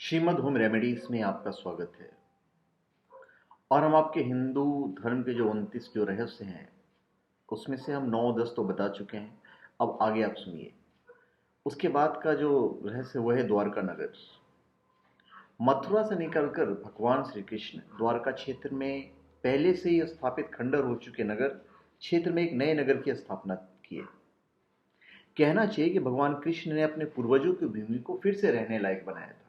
Shrimad home remedies में आपका स्वागत है। और हम आपके हिंदू धर्म के जो 29 जो रहस्य हैं उसमें से हम 9-10 तो बता चुके हैं। अब आगे आप सुनिए। उसके बाद का जो रहस्य वो है द्वारका नगर। मथुरा से निकलकर भगवान श्री कृष्ण द्वारका क्षेत्र में पहले से ही स्थापित खंडर हो चुके नगर क्षेत्र में एक नए नगर की स्थापना की। कहना चाहिए कि भगवान कृष्ण ने अपने पूर्वजों की भूमि को फिर से रहने लायक बनाया था।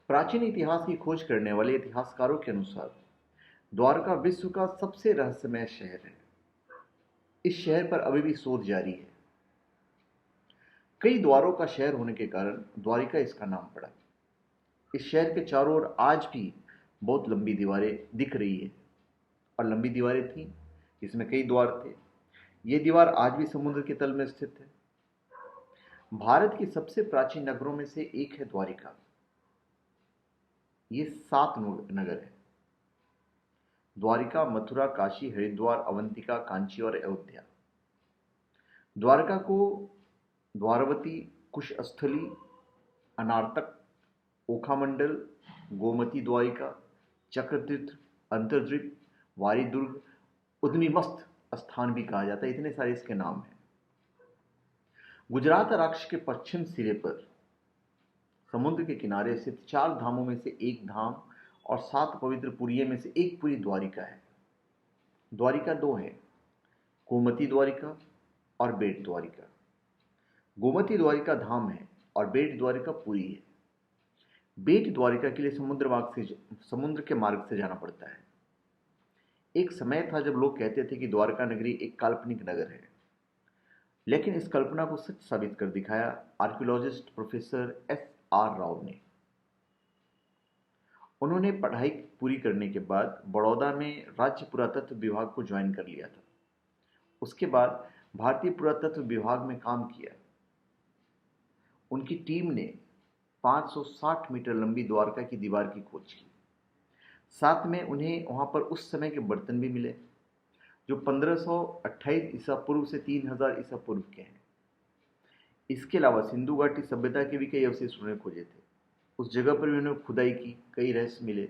प्राचीन इतिहास की खोज करने वाले इतिहासकारों के अनुसार द्वारका विश्व का सबसे रहस्यमय शहर है। इस शहर पर अभी भी शोध जारी है। कई द्वारों का शहर होने के कारण द्वारिका इसका नाम पड़ा। इस शहर के चारों ओर आज भी बहुत लंबी दीवारें दिख रही है। और लंबी दीवारें थी, इसमें कई द्वार थे। ये दीवार आज भी समुद्र के तल में स्थित है। भारत के सबसे प्राचीन नगरों में से एक है द्वारिका। ये 7 नगर है: द्वारिका, मथुरा, काशी, हरिद्वार, अवंतिका, कांची और अयोध्या। द्वारका को द्वारवती, कुशस्थली, अनार्तक, ओखामंडल, गोमती द्वारिका, चक्रतीर्थ, अंतर्द्वीप, वारीदुर्ग, उद्मिमस्त स्थान भी कहा जाता है। इतने सारे इसके नाम हैं। गुजरात राज्य के पश्चिम सिरे पर समुद्र के किनारे स्थित 4 धामों में से एक धाम और 7 पवित्र पुरियों में से एक पुरी द्वारिका है। द्वारिका 2 है: गोमती द्वारिका और बेट द्वारिका। गोमती द्वारिका धाम है और बेट द्वारिका पुरी है। बेट द्वारिका के लिए समुद्र के मार्ग से जाना पड़ता है। एक समय था जब लोग कहते थे कि द्वारका नगरी एक काल्पनिक नगर है, लेकिन इस कल्पना को सच साबित कर दिखाया आर्कियोलॉजिस्ट प्रोफेसर S.R. राव ने। उन्होंने पढ़ाई पूरी करने के बाद बड़ौदा में राज्य पुरातत्व विभाग को ज्वाइन कर लिया था। उसके बाद भारतीय पुरातत्व विभाग में काम किया। उनकी टीम ने 560 मीटर लंबी द्वारका की दीवार की खोज की। साथ में उन्हें वहां पर उस समय के बर्तन भी मिले जो 1528 ईसा पूर्व से 3000 ईसा पूर्व के हैं। इसके अलावा सिंधु घाटी सभ्यता के भी कई अवशेष उन्होंने खोजे थे। उस जगह पर भी उन्होंने खुदाई की, कई रहस्य मिले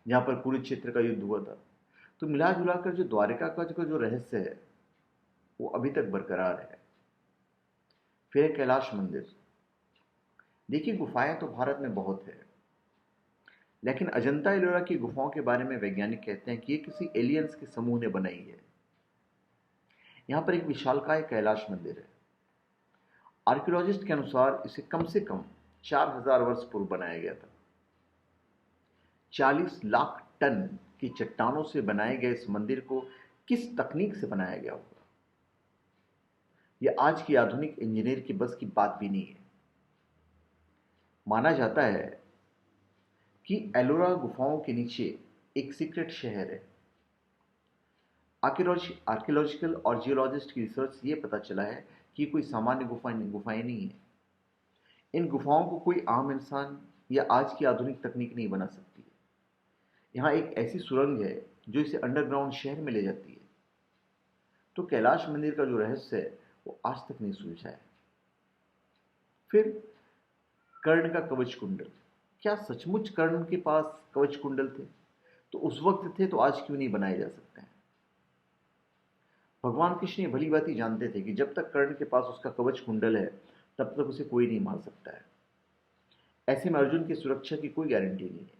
जहां पर कुरुक्षेत्र का युद्ध हुआ था। तो मिला जुलाकर जो द्वारका का जो रहस्य है वो अभी तक बरकरार है। फिर है कैलाश मंदिर। देखिए, गुफाएं तो भारत में बहुत है, लेकिन अजंता एलोरा की गुफाओं के बारे में वैज्ञानिक कहते हैं कि ये किसी एलियंस के समूह ने बनाई है। यहां पर एक विशालकाय कैलाश मंदिर है। आर्कियोलॉजिस्ट के अनुसार इसे कम से कम 4000 वर्ष पूर्व बनाया गया था। 40 लाख टन की चट्टानों से बनाए गए इस मंदिर को किस तकनीक से बनाया गया होगा, यह आज की आधुनिक इंजीनियर की बस की बात भी नहीं है। माना जाता है कि एलोरा गुफाओं के नीचे एक सीक्रेट शहर है। आर्कियोलॉजिकल और जियोलॉजिस्ट की रिसर्च से यह पता चला है कि कोई सामान्य गुफाएं नहीं है। इन गुफाओं को कोई आम इंसान या आज की आधुनिक तकनीक नहीं बना सकती है। यहाँ एक ऐसी सुरंग है जो इसे अंडरग्राउंड शहर में ले जाती है। तो कैलाश मंदिर का जो रहस्य है वो आज तक नहीं सुलझा है। फिर कर्ण का कवच कुंडल। क्या सचमुच कर्ण के पास कवच कुंडल थे? तो उस वक्त थे, तो आज क्यों नहीं बनाए जा सकते हैं? भगवान कृष्ण ये भली बात ही जानते थे कि जब तक कर्ण के पास उसका कवच कुंडल है तब तक उसे कोई नहीं मार सकता है। ऐसे में अर्जुन की सुरक्षा की कोई गारंटी नहीं है।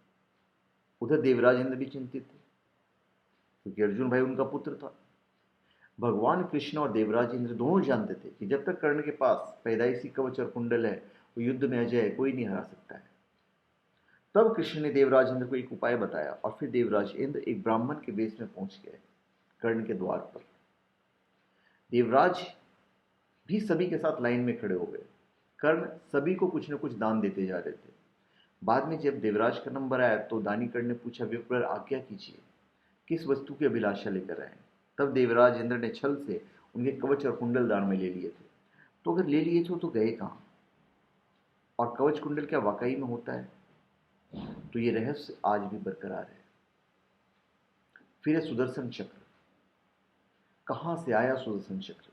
उधर देवराज इंद्र भी चिंतित थे क्योंकि अर्जुन भाई उनका पुत्र था। भगवान कृष्ण और देवराज इंद्र दोनों जानते थे कि जब तक कर्ण के पास पैदाइशी कवच और कुंडल है वो युद्ध में अजय है, कोई नहीं हरा सकता है। तब कृष्ण ने देवराज इंद्र को एक उपाय बताया और फिर देवराज इंद्र एक ब्राह्मण के वेश में पहुंच गए कर्ण के द्वार पर। देवराज भी सभी के साथ लाइन में खड़े हो गए। कर्ण सभी को कुछ न कुछ दान देते जा रहे थे। बाद में जब देवराज का नंबर आया तो दानी कर्ण ने पूछा, विप्र आज्ञा कीजिए, किस वस्तु की अभिलाषा लेकर आए? तब देवराज इंद्र ने छल से उनके कवच और कुंडल दान में ले लिए थे। तो अगर ले लिए तो गए कहाँ? और कवच कुंडल क्या वाकई में होता है? तो ये रहस्य आज भी बरकरार है। फिर है सुदर्शन चक्र। कहां से आया सुदर्शन चक्र?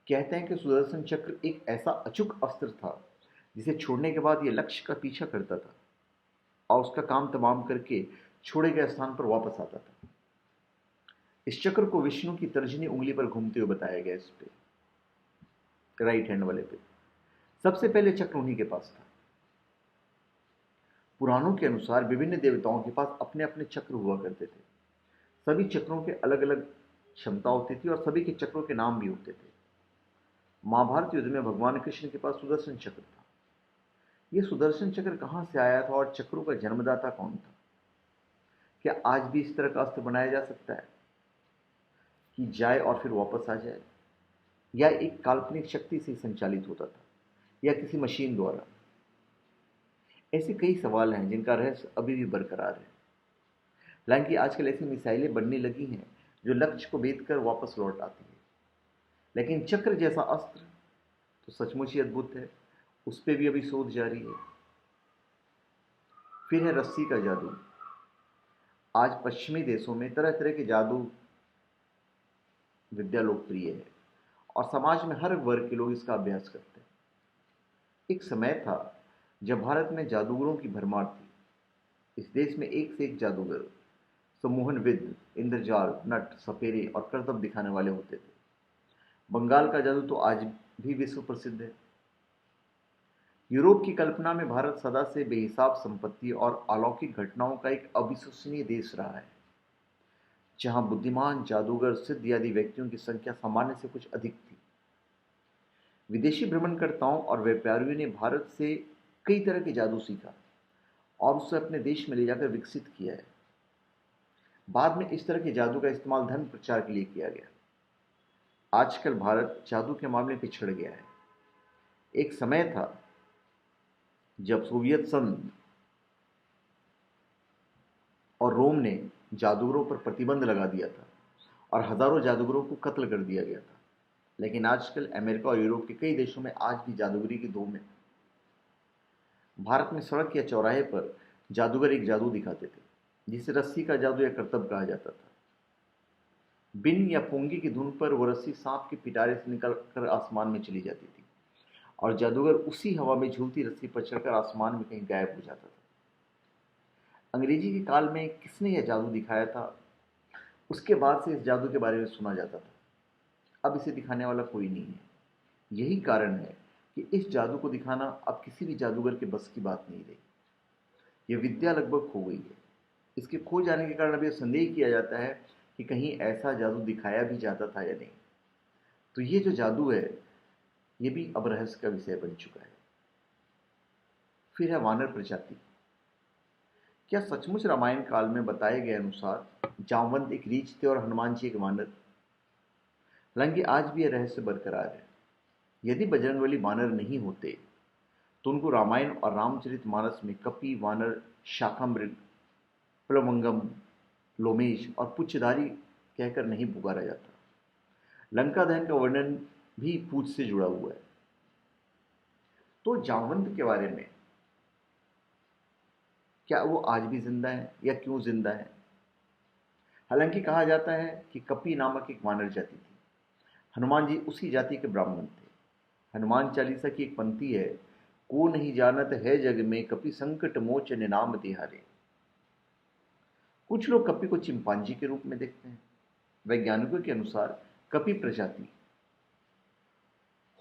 कहते हैं कि सुदर्शन चक्र एक ऐसा अचूक अस्त्र था जिसे छोड़ने के बाद यह लक्ष्य का पीछा करता था और उसका काम तमाम करके छोड़े गए स्थान पर वापस आता था। इस चक्र को विष्णु की तर्जनी उंगली पर घूमते हुए बताया गया, इस पे राइट हैंड वाले पे। सबसे पहले चक्र उन्हीं के पास था। पुराणों के अनुसार विभिन्न देवताओं के पास अपने अपने चक्र हुआ करते थे। सभी चक्रों के अलग अलग क्षमता होती थी और सभी के चक्रों के नाम भी होते थे। महाभारत युद्ध में भगवान कृष्ण के पास सुदर्शन चक्र था। यह सुदर्शन चक्र कहां से आया था और चक्रों का जन्मदाता कौन था? क्या आज भी इस तरह का अस्त्र बनाया जा सकता है कि जाए और फिर वापस आ जाए, या एक काल्पनिक शक्ति से संचालित होता था, या किसी मशीन द्वारा? ऐसे कई सवाल हैं जिनका रहस्य अभी भी बरकरार है। हालांकि आजकल ऐसी मिसाइलें बनने लगी हैं जो लक्ष्य को भेद कर वापस लौट आती है, लेकिन चक्र जैसा अस्त्र तो सचमुच ही अद्भुत है। उस पर भी अभी शोध जारी है। फिर है रस्सी का जादू। आज पश्चिमी देशों में तरह तरह के जादू विद्या लोकप्रिय है और समाज में हर वर्ग के लोग इसका अभ्यास करते हैं। एक समय था जब भारत में जादूगरों की भरमार थी। इस देश में एक से एक जादूगर, सम्मोहनविद, इंद्रजाल, नट, सपेरे और करतब दिखाने वाले होते थे। बंगाल का जादू तो आज भी विश्व प्रसिद्ध है। यूरोप की कल्पना में भारत सदा से बेहिसाब संपत्ति और अलौकिक घटनाओं का एक अविश्वसनीय देश रहा है, जहां बुद्धिमान जादूगर, सिद्ध आदि व्यक्तियों की संख्या सामान्य से कुछ अधिक थी। विदेशी भ्रमणकर्ताओं और व्यापारियों ने भारत से कई तरह के जादू सीखा और उसे अपने देश में ले जाकर विकसित किया है। बाद में इस तरह के जादू का इस्तेमाल धर्म प्रचार के लिए किया गया। आजकल भारत जादू के मामले में पिछड़ गया है। एक समय था जब सोवियत संघ और रोम ने जादूगरों पर प्रतिबंध लगा दिया था और हजारों जादूगरों को कत्ल कर दिया गया था। लेकिन आजकल अमेरिका और यूरोप के कई देशों में आज भी जादूगरी की धूम है। भारत में सड़क या चौराहे पर जादूगर एक जादू दिखाते थे, जिसे रस्सी का जादू या करतब कहा जाता था। बिन या पोंगी की धुन पर वो रस्सी सांप के पिटारे से निकलकर आसमान में चली जाती थी और जादूगर उसी हवा में झूलती रस्सी पर चढ़कर आसमान में कहीं गायब हो जाता था। अंग्रेजी के काल में किसने यह जादू दिखाया था, उसके बाद से इस जादू के बारे में सुना जाता था। अब इसे दिखाने वाला कोई नहीं है। यही कारण है कि इस जादू को दिखाना अब किसी भी जादूगर के बस की बात नहीं रही। यह विद्या लगभग खो गई है। इसके खो जाने के कारण अब यह संदेह किया जाता है कि कहीं ऐसा जादू दिखाया भी जाता था या नहीं। तो ये जो जादू है, ये भी अब रहस्य का विषय बन चुका है। फिर है वानर प्रजाति। क्या सचमुच रामायण काल में बताए गए अनुसार जामवंत एक रीछ थे और हनुमान जी एक वानर? हालांकि आज भी यह रहस्य बरकरार है। यदि बजरंगबली वानर नहीं होते तो उनको रामायण और रामचरितमानस में कपि, वानर, शाखामृग, प्लवंगम, लोमेश और पुच्छधारी कहकर नहीं पुकारा जाता। लंका दहन का वर्णन भी पूछ से जुड़ा हुआ है। तो जामवंत के बारे में, क्या वो आज भी जिंदा है या क्यों जिंदा है? हालांकि कहा जाता है कि कपि नामक एक वानर जाति थी। हनुमान जी उसी जाति के ब्राह्मण थे। हनुमान चालीसा की एक पंक्ति है, को नहीं जानत है जग में कपि संकट मोचन नाम तिहारे। कुछ लोग कपि को चिंपांजी के रूप में देखते हैं। वैज्ञानिकों के अनुसार कपि प्रजाति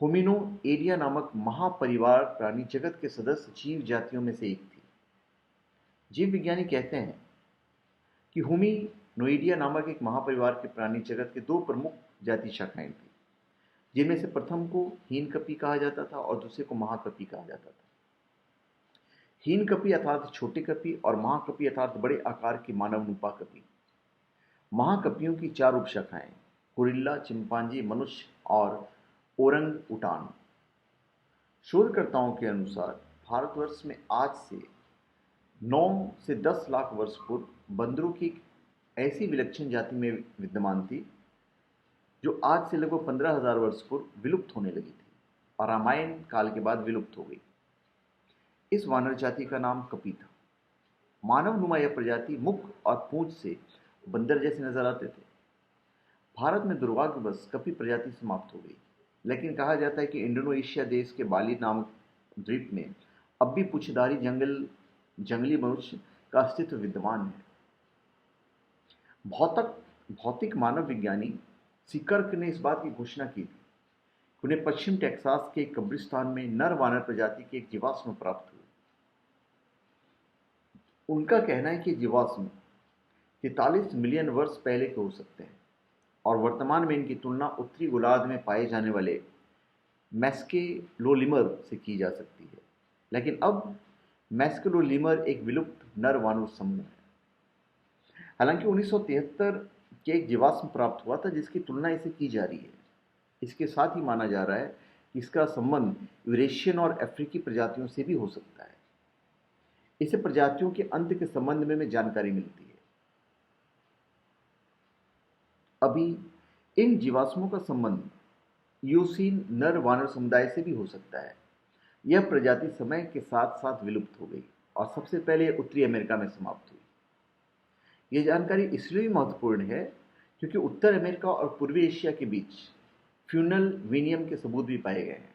होमिनो एरिया नामक महापरिवार प्राणी जगत के सदस्य जीव जातियों में से एक थी। जीव विज्ञानी कहते हैं कि होमिनोइडिया नामक एक महापरिवार के प्राणी जगत के दो प्रमुख जाति शाखाएं थी, जिनमें से प्रथम को हीन कपि कहा जाता था और दूसरे को महाकपि कहा जाता था। हीन कपि अर्थात छोटे कपि और महाकपि अर्थात बड़े आकार की मानव रूपा कपि। महाकपियों की चार उपशाखाएं, गोरिल्ला, चिंपांजी, मनुष्य और ओरंग उटान। शोधकर्ताओं के अनुसार भारतवर्ष में आज से 9 से 10 लाख वर्ष पूर्व बंदरों की एक ऐसी विलक्षण जाति में विद्यमान थी जो आज से लगभग 15,000 वर्ष पूर्व विलुप्त होने लगी थी और रामायण काल के बाद विलुप्त हो गई। इस वानर जाति का नाम कपि था। मानव नुमा यह प्रजाति मुख और पूंछ से बंदर जैसे नजर आते थे। भारत में दुर्भाग्यवश कपि प्रजाति समाप्त हो गई, लेकिन कहा जाता है कि इंडोनेशिया देश के बाली नामक द्वीप में अब भी पूछधारी जंगली मनुष्य का अस्तित्व विद्यमान है। भौतिक मानव विज्ञानी सीकर्क ने इस बात की घोषणा की थी। उन्हें पश्चिम टेक्सास के एक कब्रिस्तान में नर वानर प्रजाति के एक जीवाश्म प्राप्त हुए। उनका कहना है कि जीवाश्म 43 मिलियन वर्ष पहले के हो सकते हैं और वर्तमान में इनकी तुलना उत्तरी गोलार्ध में पाए जाने वाले मैस्केलोलिमर से की जा सकती है। लेकिन अब मैस्केलोलिमर एक विलुप्त नर वानर समूह है। हालांकि 1973 के एक जीवाश्म प्राप्त हुआ था जिसकी तुलना इसे की जा रही है। इसके साथ ही माना जा रहा है कि इसका संबंध यूरेशियन और अफ्रीकी प्रजातियों से भी हो सकता है। इससे प्रजातियों के अंत के संबंध में जानकारी मिलती है। अभी इन जीवाश्मों का संबंध यूसीन नर वानर समुदाय से भी हो सकता है। यह प्रजाति समय के साथ साथ विलुप्त हो गई और सबसे पहले उत्तरी अमेरिका में समाप्त हुई। यह जानकारी इसलिए महत्वपूर्ण है क्योंकि उत्तर अमेरिका और पूर्वी एशिया के बीच फ्यूनल विनिमय के सबूत भी पाए गए हैं।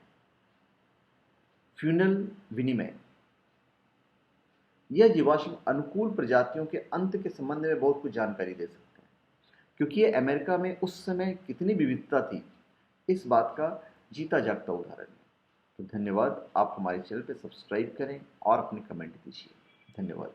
फ्यूनल विनिमय यह जीवाश्म अनुकूल प्रजातियों के अंत के संबंध में बहुत कुछ जानकारी दे सकते हैं, क्योंकि यह अमेरिका में उस समय कितनी विविधता थी इस बात का जीता जागता उदाहरण है। तो धन्यवाद। आप हमारे चैनल पर सब्सक्राइब करें और अपने कमेंट दीजिए। धन्यवाद।